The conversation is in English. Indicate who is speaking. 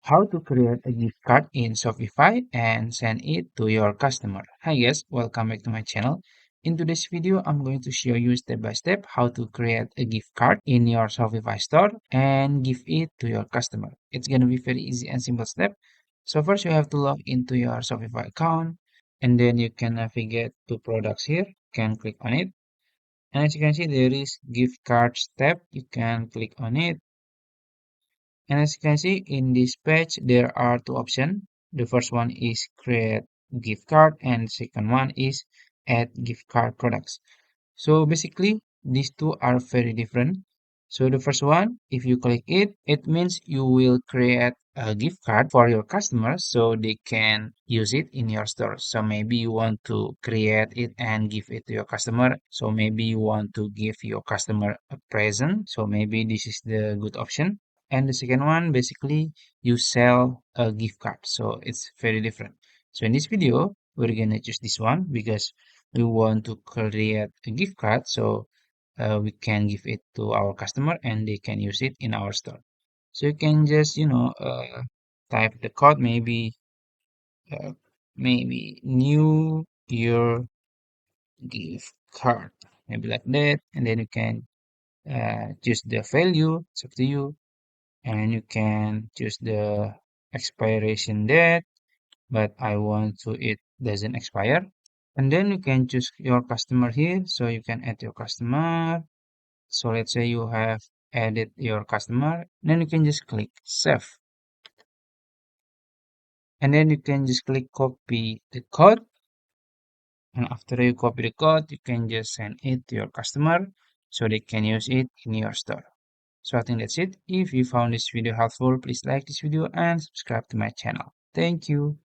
Speaker 1: How to create a gift card in Shopify and send it to your customer. Hi guys, welcome back to my channel. In today's video, I'm going to show you step by step how to create a gift card in your Shopify store and give it to your customer. It's going to be very easy and simple step. So first you have to log into your Shopify account and then you can navigate to products here. You can click on it. And as you can see, there is gift cards tab. You can click on it. And as you can see in this page, there are two options. The first one is create gift card and the second one is add gift card products. So basically, these two are very different. So the first one, if you click it, it means you will create a gift card for your customers so they can use it in your store. So maybe you want to create it and give it to your customer. So maybe you want to give your customer a present. So maybe this is the good option. And the second one, basically, you sell a gift card. So it's very different. So in this video, we're gonna choose this one because we want to create a gift card so we can give it to our customer and they can use it in our store. So you can just, type the code, uh, maybe new year gift card, maybe like that. And then you can choose the value, it's up to you. And you can choose the expiration date, but I want to it doesn't expire. And then you can choose your customer here. So you can add your customer. So let's say you have added your customer, then you can just click save. And then you can just click copy the code. And after you copy the code, you can just send it to your customer so they can use it in your store. So I think that's it. If you found this video helpful, please like this video and subscribe to my channel. Thank you.